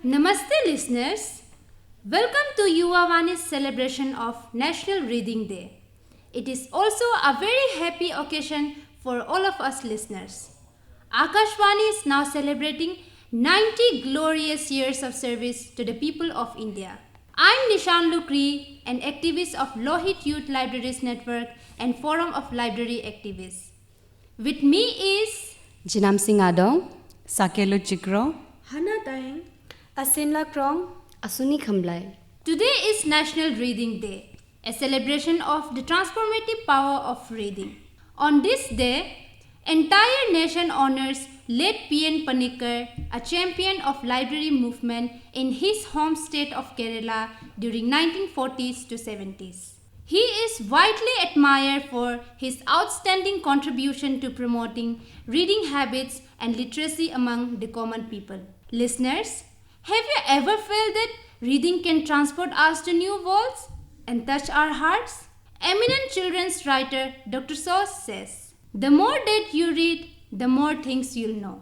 Namaste listeners. Welcome to Yuva Vani's celebration of National Reading Day. It is also a very happy occasion for all of us listeners. Akashvani is now celebrating 90 glorious years of service to the people of India. I'm Nishanlu Kri, an activist of Lohit Youth Libraries Network and Forum of Library Activists. With me is Jeenamsi Ngadong, Sakelu Chikro, Hanna Tayeng, Asinla Krong, Asuni Khamblai. Today is National Reading Day, a celebration of the transformative power of reading. On this day, entire nation honors late P.N. Panikkar, a champion of library movement in his home state of Kerala during 1940s to 70s. He is widely admired for his outstanding contribution to promoting reading habits and literacy among the common people. Listeners, have you ever felt that reading can transport us to new worlds and touch our hearts? Eminent children's writer Dr. Sauce says, "The more that you read, the more things you'll know.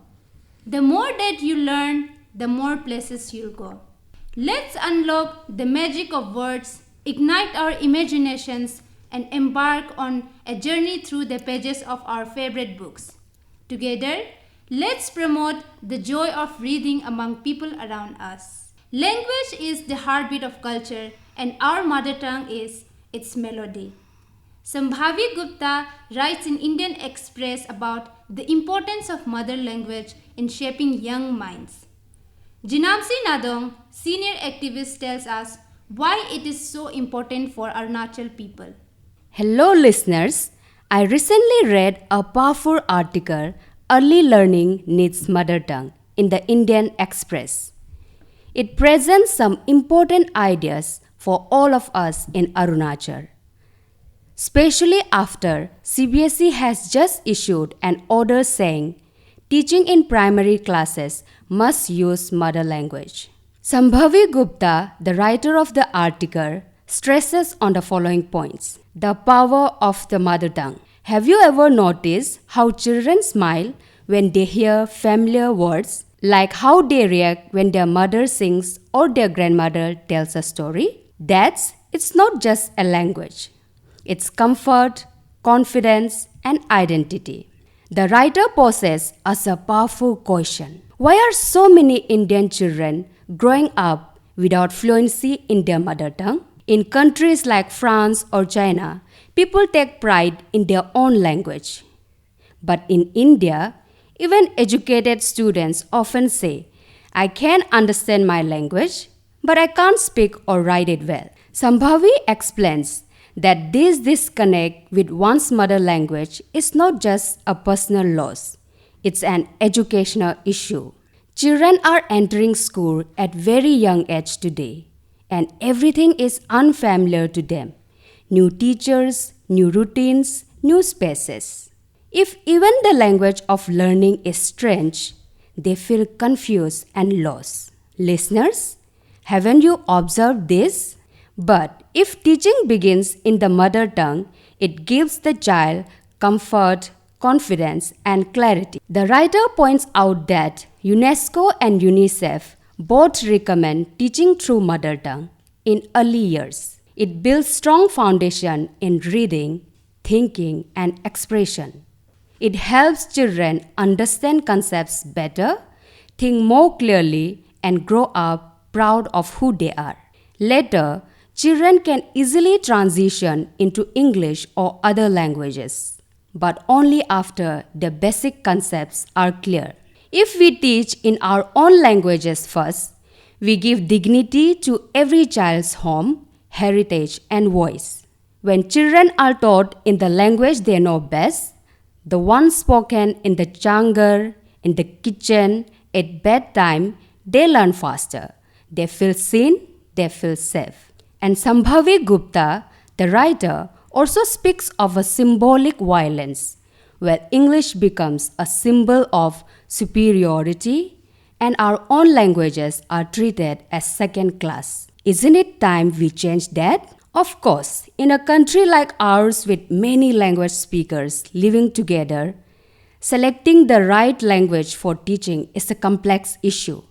The more that you learn, the more places you'll go." Let's unlock the magic of words, ignite our imaginations, and embark on a journey through the pages of our favorite books. Together, let's promote the joy of reading among people around us. Language is the heartbeat of culture, and our mother tongue is its melody. Sambhavi Gupta writes in Indian Express about the importance of mother language in shaping young minds. Jeenamsi Ngadong, senior activist, tells us why it is so important for Arunachal people. Hello listeners, I recently read a powerful article, Early Learning Needs Mother Tongue, in the Indian Express. It presents some important ideas for all of us in Arunachal. Especially after CBSE has just issued an order saying teaching in primary classes must use mother language. Sambhavi Gupta, the writer of the article, stresses on the following points. The power of the mother tongue. Have you ever noticed how children smile when they hear familiar words, like how they react when their mother sings or their grandmother tells a story? It's not just a language. It's comfort, confidence, and identity. The writer poses us a powerful question. Why are so many Indian children growing up without fluency in their mother tongue? In countries like France or China, people take pride in their own language. But in India, even educated students often say, "I can understand my language, but I can't speak or write it well." Sambhavi explains that this disconnect with one's mother language is not just a personal loss, it's an educational issue. Children are entering school at very young age today, and everything is unfamiliar to them. New teachers, new routines, new spaces. If even the language of learning is strange, they feel confused and lost. Listeners, haven't you observed this? But if teaching begins in the mother tongue, it gives the child comfort, confidence, and clarity. The writer points out that UNESCO and UNICEF both recommend teaching through mother tongue in early years. It builds strong foundation in reading, thinking, and expression. It helps children understand concepts better, think more clearly, and grow up proud of who they are. Later, children can easily transition into English or other languages, but only after the basic concepts are clear. If we teach in our own languages first, we give dignity to every child's home, heritage, and voice. When children are taught in the language they know best, the one spoken in the jungle, in the kitchen, at bedtime, they learn faster. They feel seen, they feel safe. And Sambhavi Gupta, the writer, also speaks of a symbolic violence, where English becomes a symbol of superiority and our own languages are treated as second class. Isn't it time we change that? Of course, in a country like ours with many language speakers living together, selecting the right language for teaching is a complex issue.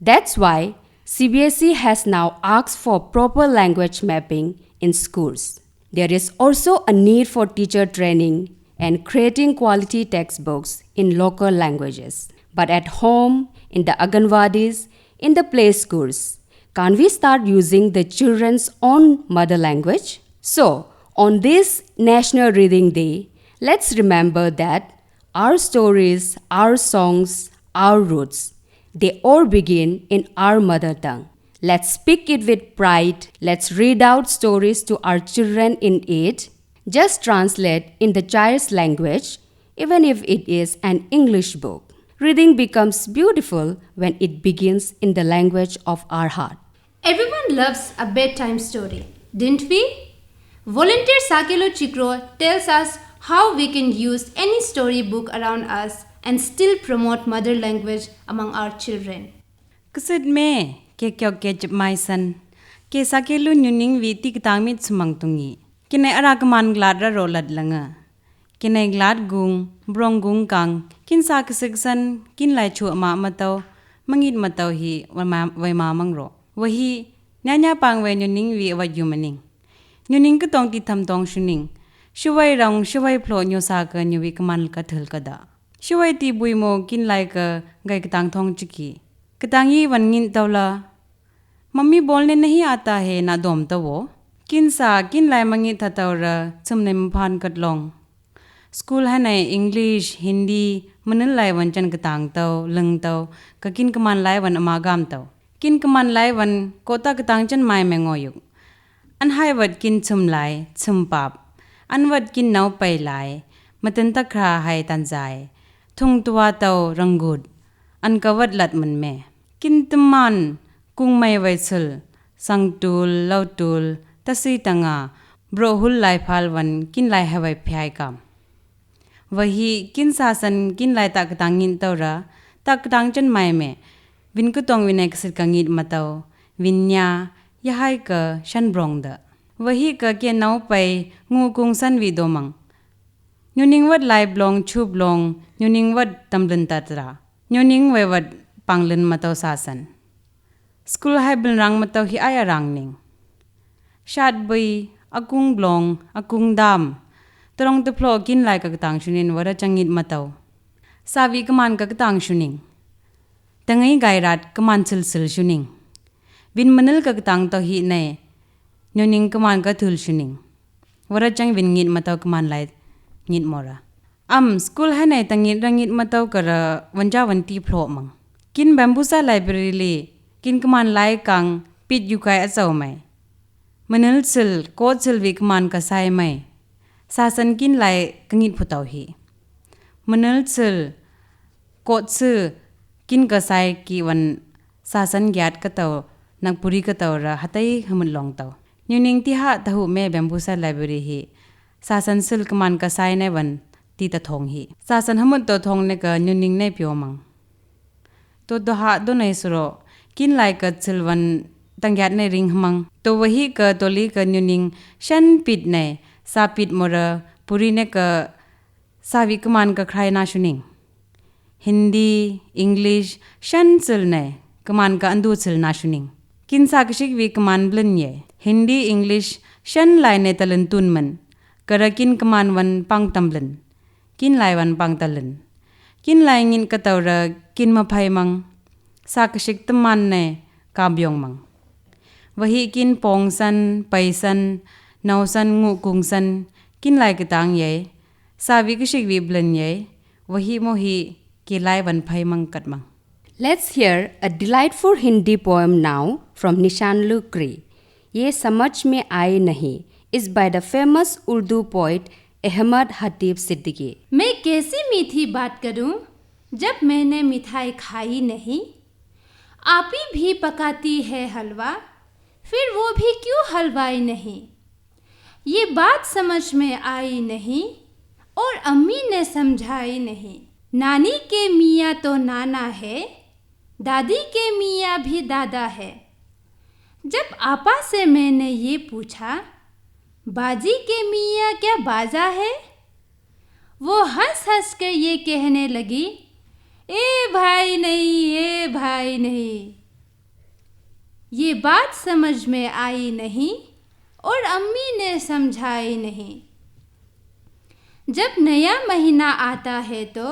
That's why CBSE has now asked for proper language mapping in schools. There is also a need for teacher training and creating quality textbooks in local languages. But at home, in the Anganwadis, in the play schools, can't we start using the children's own mother language? So, on this National Reading Day, let's remember that our stories, our songs, our roots, they all begin in our mother tongue. Let's speak it with pride. Let's read out stories to our children in it. Just translate in the child's language, even if it is an English book. Reading becomes beautiful when it begins in the language of our heart. Everyone loves a bedtime story, didn't we? Volunteer Sakelu Chikro tells us how we can use any storybook around us and still promote mother language among our children. Kusid me ke kyo ke jmai san ke Sakelu nyuning vi ti kitang mit sumang tungi kine aragman gladra rolad langa kine glad gung brong gung kang kin sa kasigsan kin lai chu ma matau mangit matau hi wai ma mangro wahi nyanya pang we nyuning vi wa yumaning nyuning ka tong ti tham tong shuning shuwai rong shuwai phlo nyo sa ka nyuwi kaman ka thul ka da shuwai ti bui mo kin lai ka gai katang thong chiki कतांगी वनगिन तौला mummy बोलने नहीं आता है ना दोम तो वो किन सा किन लाई मंगी थतौरा चुमने मफान कटलोंग स्कूल है ने इंग्लिश हिंदी मनन लाई वंचन कतांग तौ लंग तौ किन कमान लाई वन अमागाम तौ किन कमान लाई वन कोता कतांग चन माय मेंगोयुक अन हाय वद किन चुम लाई चुम पाप अन वद किन नौ पै लाई मतन तखरा हाय तंजाय थुंग तुवा तौ रंगुद अन कवद लत मन में किंतमान कुंग mai वैसल संगतुल लौतुल तसी तंगा ब्रोहुल लाई फालवन किन लाई हवै फ्याय काम वही किन सासन किन लाई तक तांगिन तौरा तक तांगचन माय में विनको तोंग विनय कसर कंगित मतौ विन्या यहाय क शन ब्रोंग द वही क के नौ पै ngु कुंग सन वि दोमंग न्युनिंग वद लाई ब्लोंग छु ब्लोंग न्युनिंग वद तमलन ततरा न्युनिंग वेवद पांगलन मतौ सासन school hi बिलरांग मतौ hi aya rangning shat bui akung blong akung dam torong te phlo kin lai ka tang shunin wara changit matau savi kaman ka tang shuning tangai gairat kaman sil shuning win manal ka tang to hi ne nyoning kaman ka thul shuning wara chang win ngit matau kaman lai ngit mora school hai nai tangit rangit matau kara wanja wanti phlo mang kin bambusa library le kin kaman lai kang pit yukai achau mai manal sil ko sil wik man ka sai mai sasan kin lai kangit phutau hi manal sil ko chu kin ka sai ki wan sasan gyat ka taw nagpuri ka taw ra hatai hamul long taw nyuning ti ha tahu me bambusa library hi sasan sil kaman ka sai ne wan ti ta thong hi sasan hamut to thong ne ka nyuning ne pyo mang to do ha do nei suro kin lai ka chilwan tangyat ne ring hamang to wahi ka toli ka nyuning shan pit ne sa pit mora puri ne ka savi kaman ka khrai na shuning hindi english shan chil ne kaman ka andu chil na shuning kin sa kishik wi kaman blin ye hindi english shan lai ne talun tun man karakin kaman wan pang tamblin kin lai wan pang talun kin lai ngin ka tawra kin ma phai mang sa kishik taman ne ka byong mang wahi kin pong san pai san nau san ngu kung san kin lai ka tang ye sa wi kishik wi blin ye wahi mo hi ki lai wan phai mang kat mang. Let's hear a delightful Hindi poem now from Nishanlu Kri. Ye samajh mein aaye nahi is by the famous Urdu poet Ahmad Hatib Siddiqui. मैं कैसी मीठी बात करूं जब मैंने मिठाई खाई नहीं आप ही भी पकाती है हलवा फिर वो भी क्यों हलवाई नहीं ये बात समझ में आई नहीं और अम्मी ने समझाई नहीं नानी के मियाँ तो नाना है दादी के मियाँ भी दादा है जब आपा से मैंने ये पूछा बाजी के मियाँ क्या बाजा है वो हंस हंस कर ये कहने लगी ए भाई नहीं ये बात समझ में आई नहीं और अम्मी ने समझाई नहीं। जब नया महीना आता है तो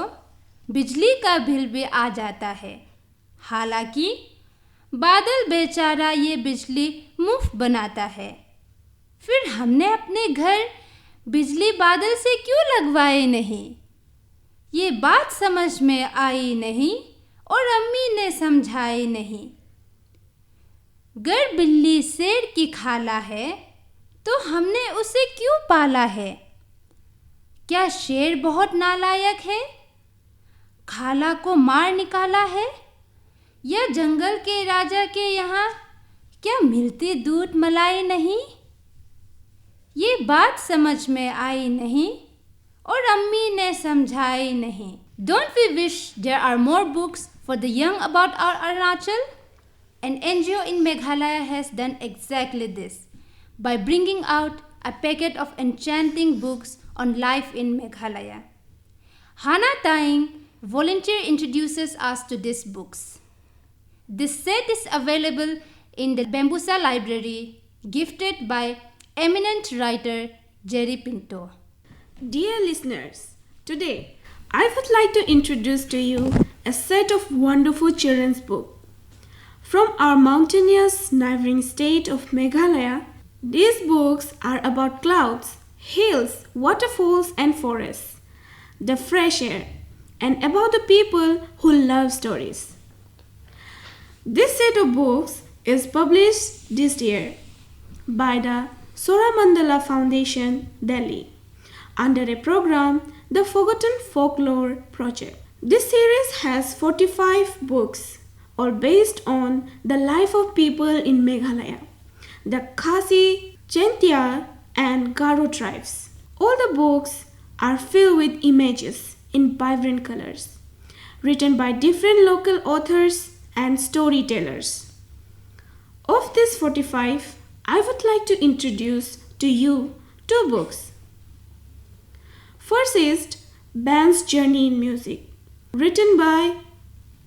बिजली का बिल भी आ जाता है। हालांकि बादल बेचारा ये बिजली मुफ्त बनाता है। फिर हमने अपने घर बिजली बादल से क्यों लगवाए नहीं? ये बात समझ में आई नहीं और अम्मी ने समझाई नहीं। गर बिल्ली शेर की खाला है तो हमने उसे क्यों पाला है? क्या शेर बहुत नालायक है? खाला को मार निकाला है? या जंगल के राजा के यहाँ क्या मिलती दूध मलाई नहीं? ये बात समझ में आई नहीं और अम्मी ने समझाई नहीं। Don't we wish there are more books for the young about our Arunachal? An NGO in Meghalaya has done exactly this by bringing out a packet of enchanting books on life in Meghalaya. Hanna Tayeng, volunteer, introduces us to these books. This set is available in the Bambusa Library, gifted by eminent writer Jerry Pinto. Dear listeners, today I would like to introduce to you a set of wonderful children's books. From our mountainous neighboring state of Meghalaya, these books are about clouds, hills, waterfalls and forests, the fresh air, and about the people who love stories. This set of books is published this year by the Soramandala Foundation, Delhi, under a program, the Forgotten Folklore Project. This series has 45 books, all based on the life of people in Meghalaya, the Khasi, Chentia and Garo tribes. All the books are filled with images in vibrant colors, written by different local authors and storytellers. Of these 45, I would like to introduce to you two books. First is Band's Journey in Music, written by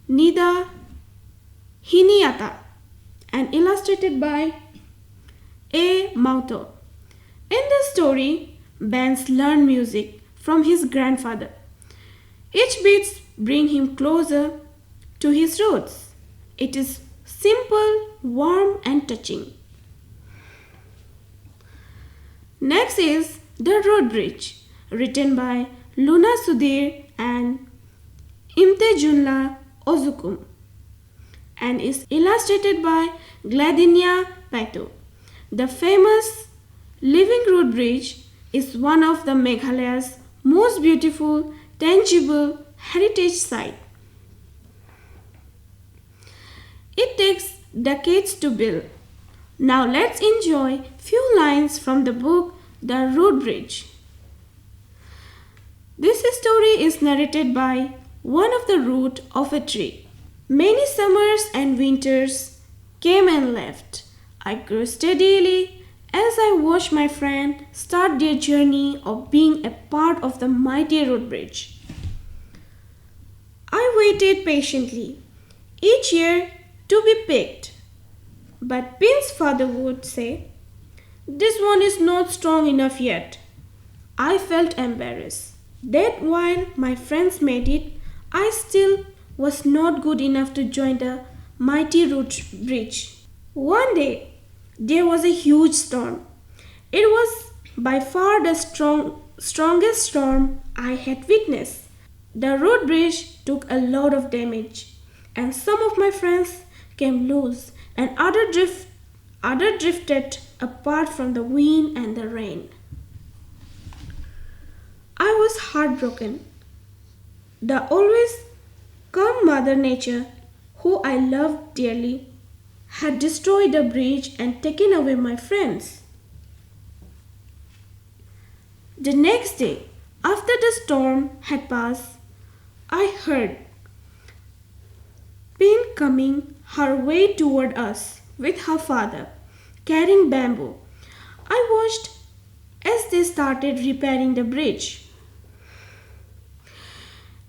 Nida Hiniata and illustrated by A. Mauto. In this story, Bands learn music from his grandfather. Each beat brings him closer to his roots. It is simple, warm and touching. Next is The Road Bridge, written by Luna Sudhir and Imtejunla Ozukum, and is illustrated by Gladinia Pato. The famous Living Road Bridge is one of the Meghalaya's most beautiful, tangible heritage sites. It takes decades to build. Now let's enjoy few lines from the book The Road Bridge. This story is narrated by one of the root of a tree. Many summers and winters came and left. I grew steadily as I watched my friend start their journey of being a part of the mighty road bridge. I waited patiently, each year to be picked. But Pin's father would say, "This one is not strong enough yet." I felt embarrassed that while my friends made it, I still was not good enough to join the mighty road bridge. One day, there was a huge storm. It was by far the strongest storm I had witnessed. The road bridge took a lot of damage, and some of my friends came loose, and other drifted apart from the wind and the rain. I was heartbroken. The always calm Mother Nature, who I loved dearly, had destroyed the bridge and taken away my friends. The next day, after the storm had passed, I heard Pin coming her way toward us with her father, carrying bamboo. I watched as they started repairing the bridge.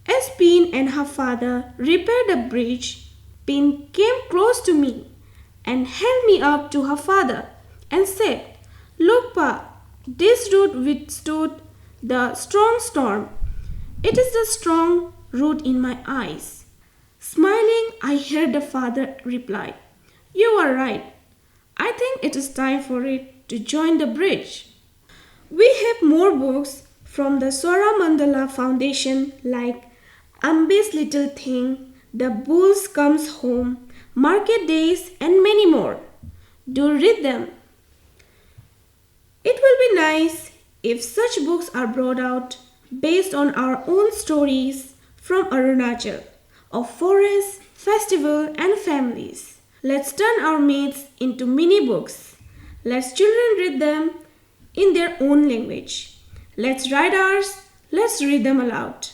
As Pin and her father repaired the bridge, Pin came close to me and held me up to her father and said, "Look, Pa, this root withstood the strong storm. It is the strong root in my eyes." Smiling, I heard the father reply, "You are right. I think it is time for it to join the bridge." We have more books from the Swara Mandala Foundation like Ambe's Little Thing, The Bulls Comes Home, Market Days, and many more. Do read them. It will be nice if such books are brought out based on our own stories from Arunachal of forests, festival, and families. Let's turn our myths into mini books. Let's children read them in their own language. Let's write ours. Let's read them aloud.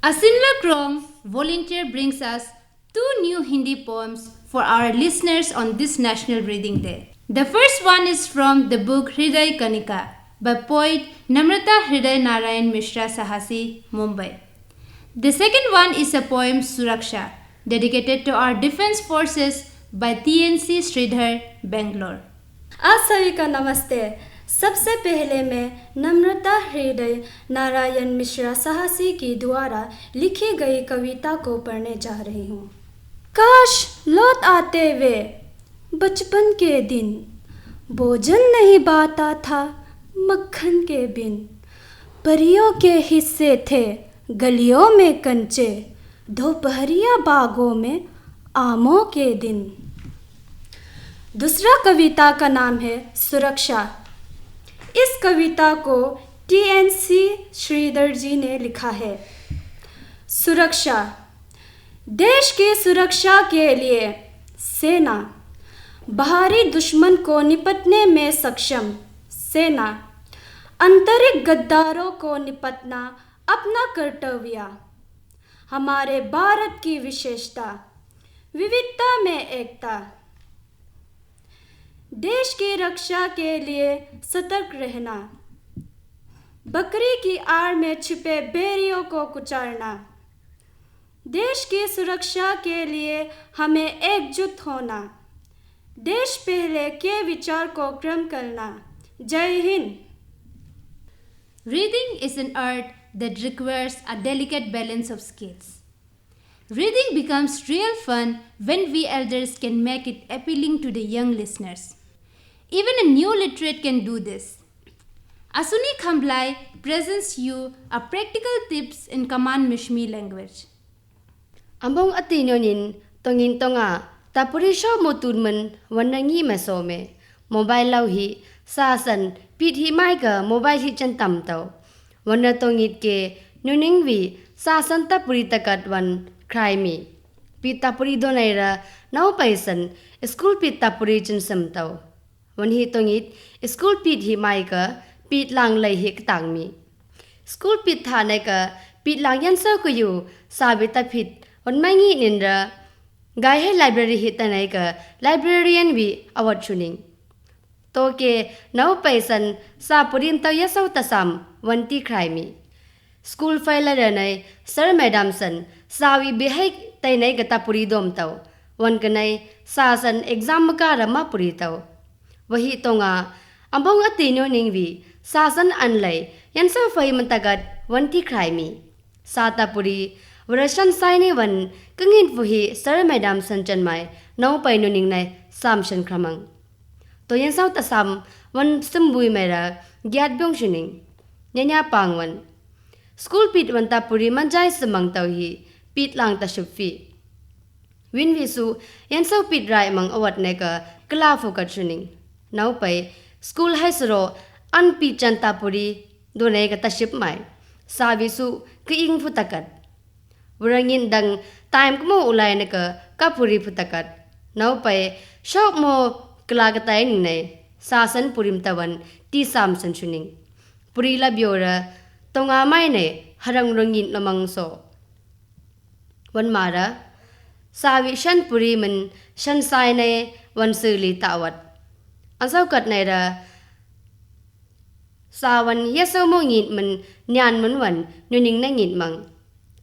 Asinla Krong, volunteer, brings us 2 new Hindi poems for our listeners on this National Reading Day. The first one is from the book Hriday Kanika by poet Namrata Hriday Narayan Mishra Sahasi, Mumbai. The second one is a poem Suraksha, dedicated to our defense forces by TNC Sridhar, Bangalore. आप सभी का नमस्ते। सबसे पहले मैं नम्रता हृदय नारायण मिश्रा साहसी की द्वारा लिखी गई कविता को पढ़ने जा रही हूँ। काश लौट आते वे बचपन के दिन, भोजन नहीं बाता था मक्खन के बिन। परियों के हिस्से थे गलियों में कंचे, दोपहरिया बागों में आमों के दिन। दूसरा कविता का नाम है सुरक्षा। इस कविता को TNC श्रीधर जी ने लिखा है। सुरक्षा। देश की सुरक्षा के लिए सेना, बाहरी दुश्मन को निपटने में सक्षम सेना, आंतरिक गद्दारों को निपटना अपना कर्तव्य। हमारे भारत की विशेषता, विविधता में एकता। देश की रक्षा के लिए सतर्क रहना, बकरी की आड़ में छिपे बैरियों को कुचलना। देश की सुरक्षा के लिए हमें एकजुट होना, देश पहले के विचार को क्रम करना। जय Hind. Reading is an art that requires a delicate balance of skills. Reading becomes real fun when we elders can make it appealing to the young listeners. Even a new literate can do this. Asuni Khamblai presents you a practical tips in Kaman Mishmi language. Ambong atinyonin tongin tonga tapurisho motunman wanangi masome mobile lauhi sasan pithi maika mobile hi chan tamtaw wana tongit ke nuningwi sasan tapuri takat wan kraimi pitapuri donaira now paisan school pitapuri chan samtaw wan hi tongit school pit hi maika pit lang lai hi tang mi school pit thane ka pit lang yan sa ko yu sabita pit on mangi nindra gai hai library hi tanai ka librarian bi award chuning to ke now paisan sa purin taw ya sau tasam wanti krai mi school file ra nai sir madam san sawi bi hai tai nai ga tapuri dom taw wan kanai sa san exam ka rama puri taw wahi tonga ambong atinyo ningwi sasan anlai yan sa fai mantagat wanti krai mi sa tapuri Warashan saini wan kengin fuhi sir madam sanchan mai nau pai nu ning nai sam shan kramang to yan sau ta sam wan sambui mera gyat byong shining nyanya pangwan school pit wan ta puri manjai samang tau hi pit lang ta shupfi win visu yan sau pit rai mang awat ne ka kla fokat shining nau pai school hai sro an pi chan ta puri do ne ka ta ship mai sa visu ki ing fu takat Warangin dang time mo ulay na ka puri putakat. Now pay shop mo kalagatayin ninay sasan purim tawan ti samsan shuning. Puri la biora tonga may na harang rangin lamang so. Wan mara sawi shan puri man shan say na wan suli tawat. Ang saukat na ra sawan yasaw mo ngit man nyan man wan nuning na ngit mang.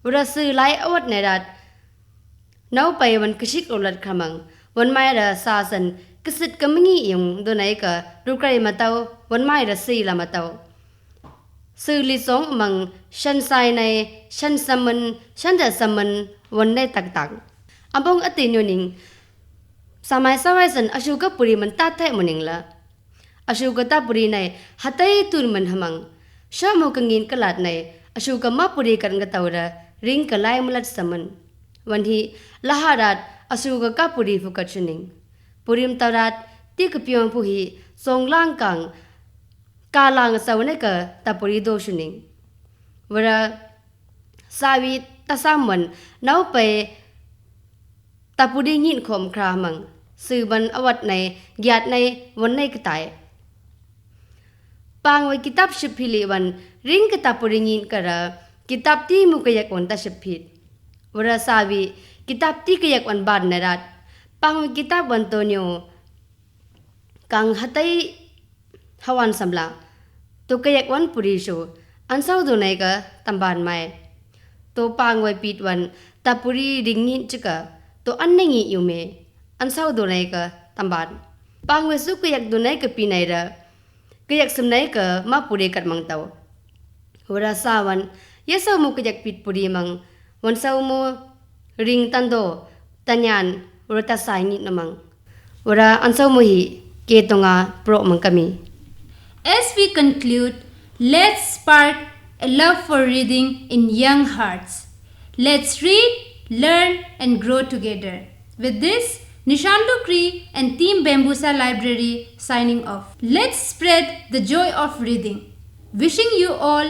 Ura sư lai awat nerat nau pai wan kishik ulat khamang วันไม่ระซาสันกษัตริย์ก็ไม่งี้ยงโดนไหนก็รูใครมาเตาวันไม่ระซีละมาเตาสื่อลิสงมังชันไซในชันสมันชันจะสมันวันได้ตักอันบงอตินยูนิงสมัยสมัยสันอชูกปุริมันตัดแท้มันนิงละอชูกตาปุริในหัตยตุนมันหมังชาโมกังยินกลาดในอชูกมาปุริกันกตาวระริงกลายมลัดสมันวันที่ละหารัดอชูกกปุริฟุกัดชนิงปุริมตารัดที่กพิยงผู้ฮีทรงล่างกังกาลังสาวเนกตาปุริโดชนิงวระสาวิตาสามันนาวไปตาปุริยินขมครามังสื่อบันอวัดในญาติในวันในกตายปางไว้กิตับชิพิลิวันริงกตาปุริยินกระกิตับที่มุกยักวันตาชิพิดวระสาวิกิตับที่กยักวันบานนรัดปางไว้กิตับวันโตนิโอกังหัตยฮวันสัมลาตัวกยักวันปุริโชอันเศร้าดูในกะตำบานไม่ตัวปางไว้ปิดวันตาปุริริงยินจิกะตัวอันในงี้อยู่เมอันเศร้าดูในกะตำบานปางไว้สุกยักดูในกะปีในระกยักสมในกะมาปุริกัดมังเตาวราสาวันยะเศร้ามุกยักปิดปุริมังวันเศร้ามูริงตันโดตัญญานวรตาสายงินมังวราอันเศร้ามูฮีเกตงาโปรมังกามี As we conclude, let's spark a love for reading in young hearts. Let's read, learn and grow together. With this, Nishanlu Kri and Team Bambusa Library signing off. Let's spread the joy of reading. Wishing you all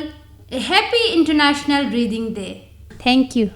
a happy International Reading Day. Thank you.